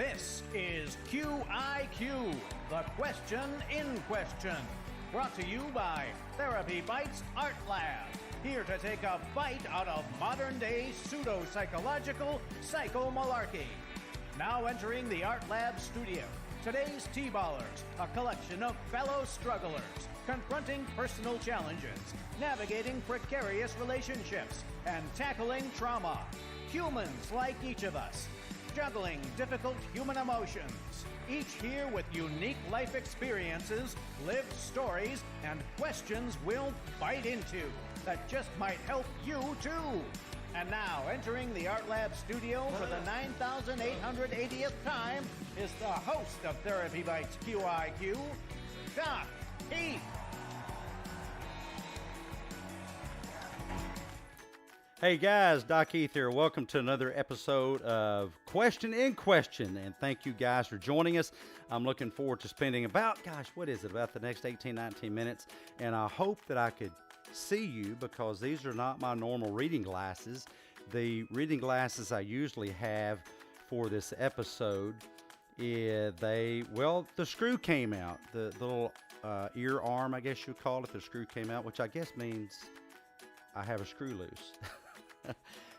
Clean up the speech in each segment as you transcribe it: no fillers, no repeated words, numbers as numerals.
This is QiQ, the question in question. Brought to you by TherapyBites Art Lab. Here to take a bite out of modern-day pseudo-psychological psycho-malarkey. Now entering the Art Lab studio, today's T-Ballers, a collection of fellow strugglers, confronting personal challenges, navigating precarious relationships, and tackling trauma. Humans like each of us, juggling difficult human emotions, each here with unique life experiences, lived stories, and questions we'll bite into that just might help you too. And now, entering the Art Lab studio for the 9,880th time is the host of TherapyBites QiQ, Doc Heath. Hey guys, Doc Heath here. Welcome to another episode of Question in Question, and thank you guys for joining us. I'm looking forward to spending about the next 18, 19 minutes, and I hope that I could see you because these are not my normal reading glasses. The reading glasses I usually have for this episode, the screw came out. The little ear arm, I guess you call it, the screw came out, which I guess means I have a screw loose.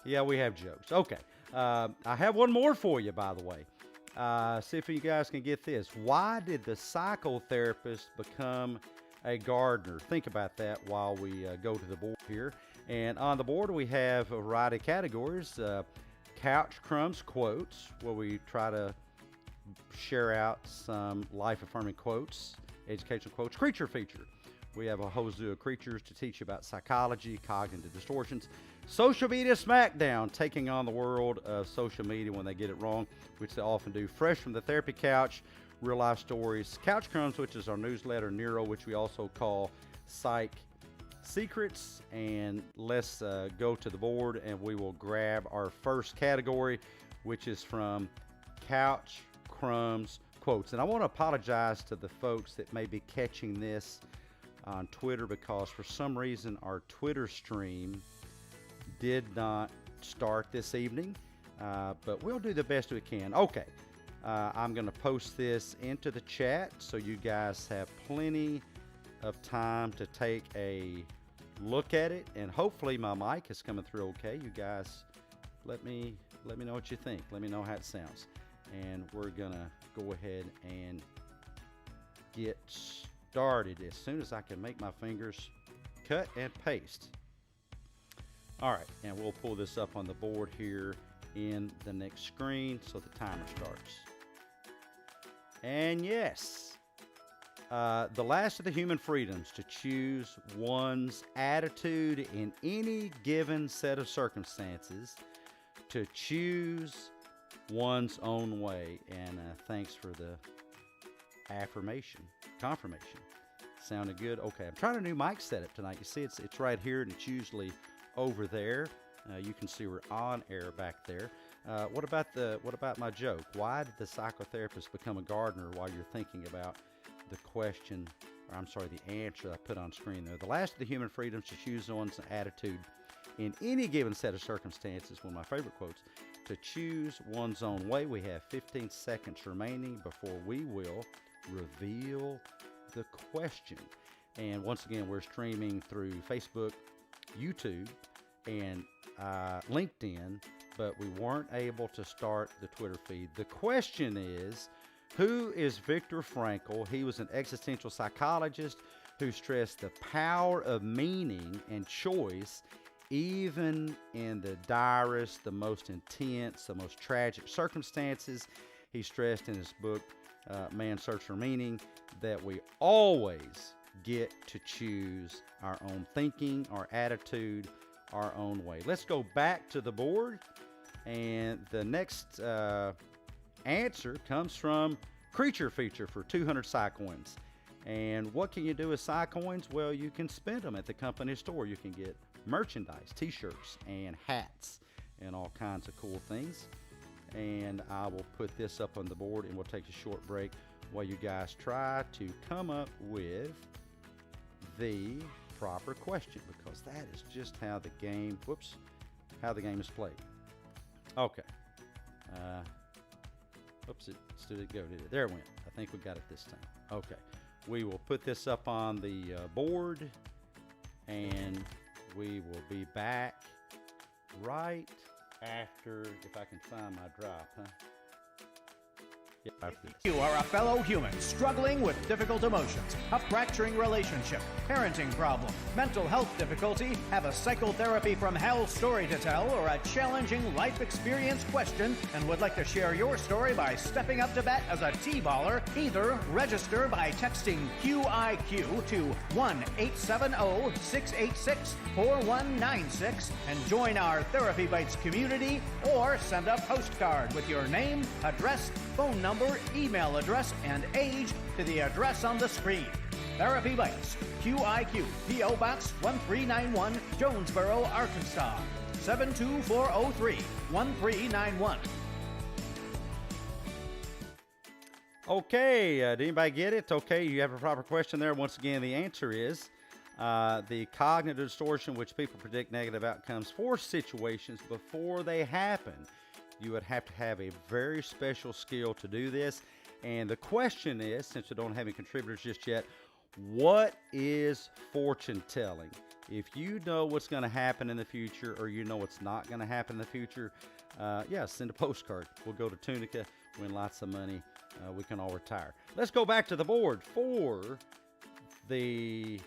Yeah, we have jokes. Okay. I have one more for you, by the way. See if you guys can get this. Why did the psychotherapist become a gardener? Think about that while we go to the board here. And on the board, we have a variety of categories. Couch Crumbs quotes, where we try to share out some life-affirming quotes, educational quotes. Creature feature. We have a whole zoo of creatures to teach you about psychology, cognitive distortions. Social media smackdown, taking on the world of social media when they get it wrong, which they often do. Fresh from the therapy couch, real life stories. Couch Crumbs, which is our newsletter. Nero, which we also call Psych Secrets. And let's go to the board and we will grab our first category, which is from Couch Crumbs quotes. And I want to apologize to the folks that may be catching this on Twitter because for some reason our Twitter stream did not start this evening, but we'll do the best we can. Okay, I'm going to post this into the chat so you guys have plenty of time to take a look at it, and hopefully my mic is coming through okay. You guys let me know what you think. Let me know how it sounds, and we're gonna go ahead and get started as soon as I can make my fingers cut and paste. All right, and we'll pull this up on the board here in the next screen so the timer starts. And yes, the last of the human freedoms to choose one's attitude in any given set of circumstances, to choose one's own way. And thanks for the confirmation. Sounded good. Okay, I'm trying a new mic setup tonight. You see, it's right here, and it's usually over there. You can see we're on air back there. What about my joke? Why did the psychotherapist become a gardener? While you're thinking about the question, or I'm sorry, the answer I put on screen there. The last of the human freedoms to choose one's attitude in any given set of circumstances. One of my favorite quotes. To choose one's own way. We have 15 seconds remaining before we will reveal the question. And once again, we're streaming through Facebook, YouTube, and LinkedIn, but we weren't able to start the Twitter feed. The question is, who is Viktor Frankl? He was an existential psychologist who stressed the power of meaning and choice even in the direst, the most intense, the most tragic circumstances. He stressed in his book, Man's Search for Meaning, that we always get to choose our own thinking, our attitude, our own way. Let's go back to the board, and the next answer comes from Creature Feature for 200 Psycoins. And what can you do with Psycoins? Well, you can spend them at the company store. You can get merchandise, t-shirts, and hats, and all kinds of cool things. And I will put this up on the board, and we'll take a short break while you guys try to come up with the proper question, because that is just how the game, is played. Okay. Oops, it still didn't go, did it? There it went. I think we got it this time. Okay. We will put this up on the board, and we will be back right after, if I can find my drop, huh? You are a fellow human struggling with difficult emotions, a fracturing relationship, parenting problem, mental health difficulty, have a psychotherapy from hell story to tell, or a challenging life experience question, and would like to share your story by stepping up to bat as a T-baller. Either register by texting QiQ to 1-870-686-4196 and join our Therapy Bites community, or send a postcard with your name, address, phone number, email address, and age to the address on the screen. Therapy Bites QiQ, P.O. Box 1391, Jonesboro, Arkansas 72403 1391. Okay, did anybody get it? Okay, you have a proper question there. Once again, the answer is the cognitive distortion, which people predict negative outcomes for situations before they happen. You would have to have a very special skill to do this. And the question is, since we don't have any contributors just yet, what is fortune telling? If you know what's going to happen in the future, or you know what's not going to happen in the future, yeah, send a postcard. We'll go to Tunica, win lots of money. We can all retire. Let's go back to the board for the,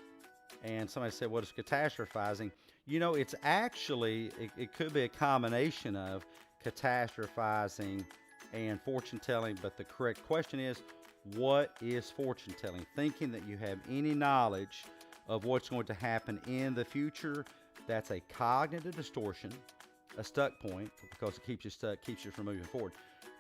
and somebody said, what is catastrophizing? You know, it's actually, it could be a combination of catastrophizing and fortune telling, but the correct question is, what is fortune telling? Thinking that you have any knowledge of what's going to happen in the future. That's a cognitive distortion, a stuck point, because it keeps you stuck, keeps you from moving forward,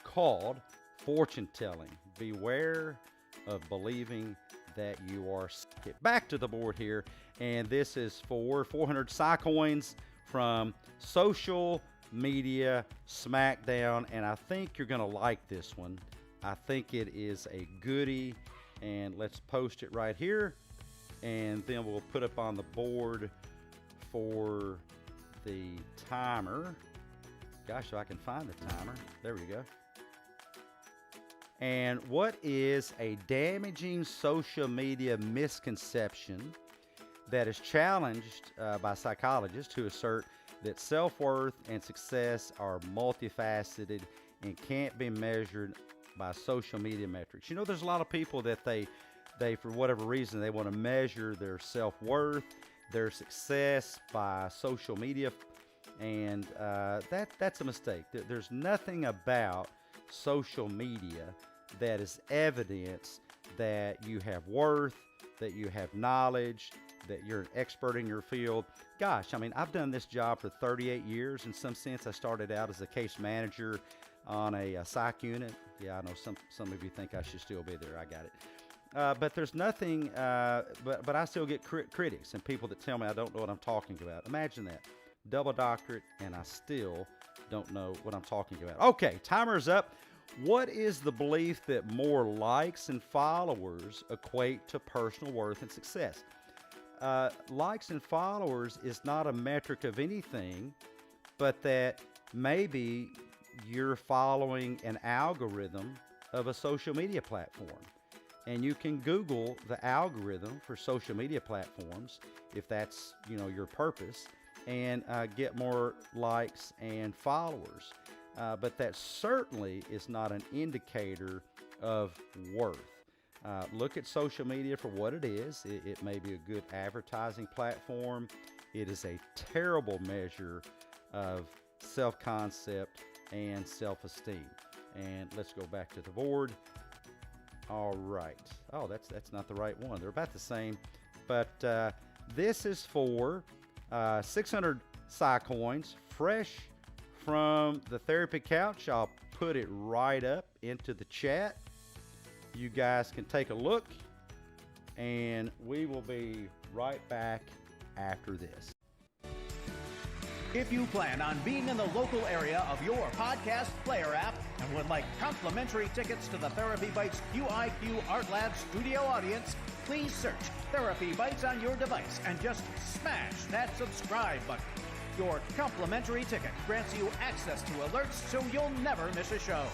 called fortune telling. Beware of believing that you are stuck. Get back to the board here, and this is for 400 Psycoins from Social Media Smackdown, and I think you're gonna like this one. I think it is a goodie, and let's post it right here, and then we'll put up on the board for the timer. Gosh, if I can find the timer. There we go. And what is a damaging social media misconception that is challenged by psychologists who assert that self-worth and success are multifaceted and can't be measured by social media metrics? You know, there's a lot of people that they for whatever reason, they want to measure their self-worth, their success by social media, and that's a mistake. There's nothing about social media that is evidence that you have worth, that you have knowledge, that you're an expert in your field. Gosh, I mean, I've done this job for 38 years. In some sense, I started out as a case manager on a psych unit. Yeah, I know some of you think I should still be there. I got it. But there's nothing, but I still get critics and people that tell me I don't know what I'm talking about. Imagine that. Double doctorate, and I still don't know what I'm talking about. Okay, timer's up. What is the belief that more likes and followers equate to personal worth and success? Likes and followers is not a metric of anything, but that maybe you're following an algorithm of a social media platform. And you can Google the algorithm for social media platforms if that's, you know, your purpose, and get more likes and followers. But that certainly is not an indicator of worth. Look at social media for what it is. It may be a good advertising platform. It is a terrible measure of self-concept and self-esteem. And let's go back to the board. All right. Oh, that's not the right one. They're about the same. But this is for 600 Psycoins, fresh from the therapy couch. I'll put it right up into the chat. You guys can take a look, and we will be right back after this. If you plan on being in the local area of your podcast player app and would like complimentary tickets to the Therapy Bites QiQ Art Lab studio audience, please search Therapy Bites on your device and just smash that subscribe button. Your complimentary ticket grants you access to alerts so you'll never miss a show.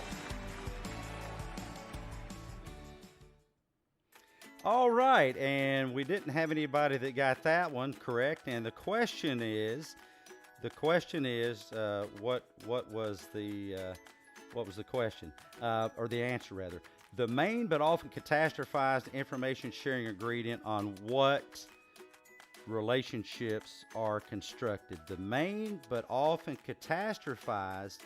All right, and we didn't have anybody that got that one correct. And the question is, what was the question, or the answer rather? The main but often catastrophized information sharing ingredient on what relationships are constructed. The main but often catastrophized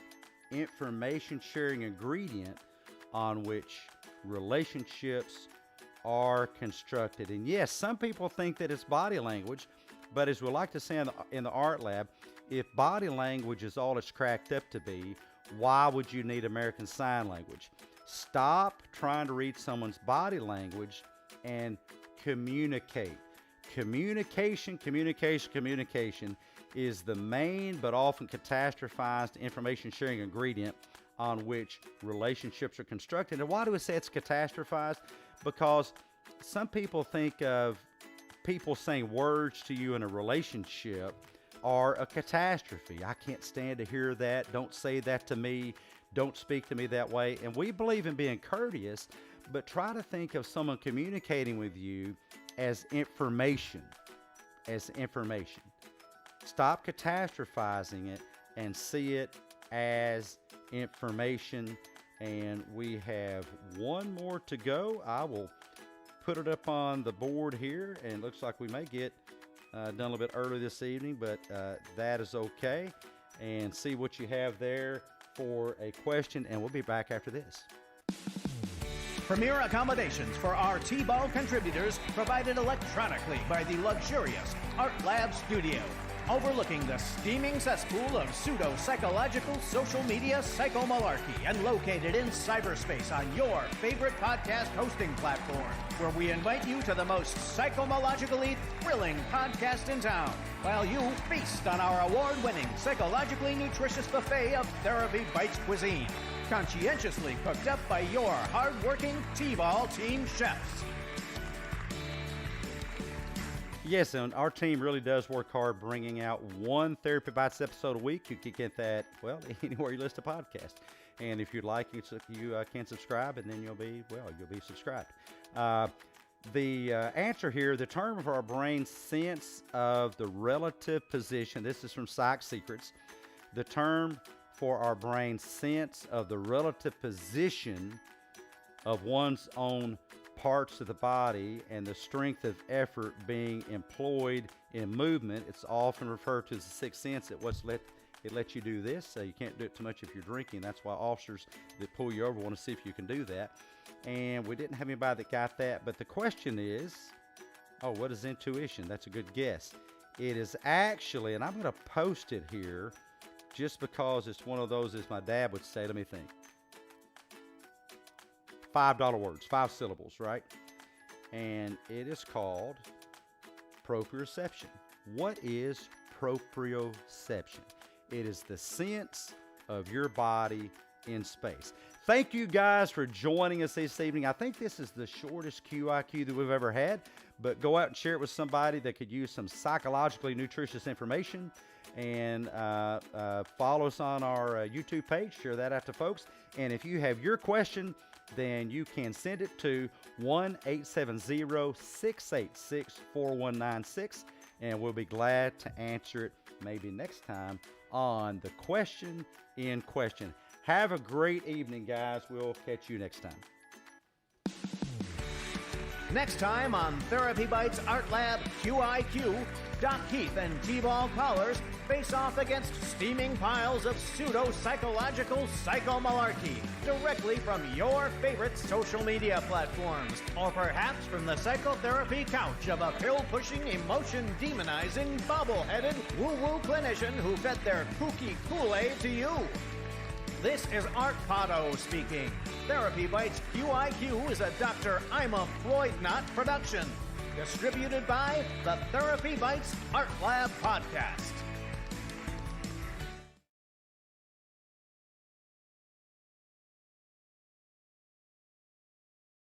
information sharing ingredient on which relationships are constructed. And yes, some people think that it's body language, but as we like to say in the art lab, if body language is all it's cracked up to be, why would you need American Sign Language? Stop trying to read someone's body language and communicate. Communication is the main but often catastrophized information sharing ingredient on which relationships are constructed. And why do we say it's catastrophized? Because some people think of people saying words to you in a relationship are a catastrophe. I can't stand to hear that. Don't say that to me. Don't speak to me that way. And we believe in being courteous, but try to think of someone communicating with you as information. Stop catastrophizing it and see it as information. And we have one more to go. I will put it up on the board here, and it looks like we may get done a little bit early this evening, but that is okay. And see what you have there for a question, and we'll be back after this. Premier accommodations for our T-Ball contributors provided electronically by the luxurious Art Lab Studio, overlooking the steaming cesspool of pseudo-psychological social media psychomalarkey, and located in cyberspace on your favorite podcast hosting platform, where we invite you to the most psychomalogically thrilling podcast in town, while you feast on our award-winning Psychologically-Nutritious buffet of TherapyBites cuisine, conscientiously cooked up by your hard-working T-Ball team chefs. Yes, and our team really does work hard bringing out one Therapy Bites episode a week. You can get that, well, anywhere you listen to podcasts. And if you'd like, you can subscribe, and then you'll be subscribed. The answer here, the term of our brain's sense of the relative position, this is from Psych Secrets, the term for our brain's sense of the relative position of one's own parts of the body and the strength of effort being employed in movement. It's often referred to as the sixth sense. It lets you do this. You can't do it too much if you're drinking. That's why officers that pull you over want to see if you can do that. And we didn't have anybody that got that. But the question is, what is intuition? That's a good guess. It is actually, and I'm going to post it here just because it's one of those, as my dad would say, let me think. $5 words, 5 syllables, right? And it is called proprioception. What is proprioception? It is the sense of your body in space. Thank you guys for joining us this evening. I think this is the shortest QIQ that we've ever had, but go out and share it with somebody that could use some psychologically nutritious information. And follow us on our YouTube page. Share that out to folks. And if you have your question, then you can send it to 1-870-686-4196, and we'll be glad to answer it maybe next time on the Question in Question. Have a great evening, guys. We'll catch you next time. Next time on Therapy Bites Art Lab QiQ, Doc Keith and T-Ball callers face off against steaming piles of pseudo-psychological psychomalarkey directly from your favorite social media platforms, or perhaps from the psychotherapy couch of a pill-pushing, emotion-demonizing, bobble-headed, woo-woo clinician who fed their kooky Kool-Aid to you. This is Art Potto speaking. Therapy Bites QiQ is a Dr. I'm a Floyd Knot production. Distributed by the Therapy Bites Art Lab Podcast.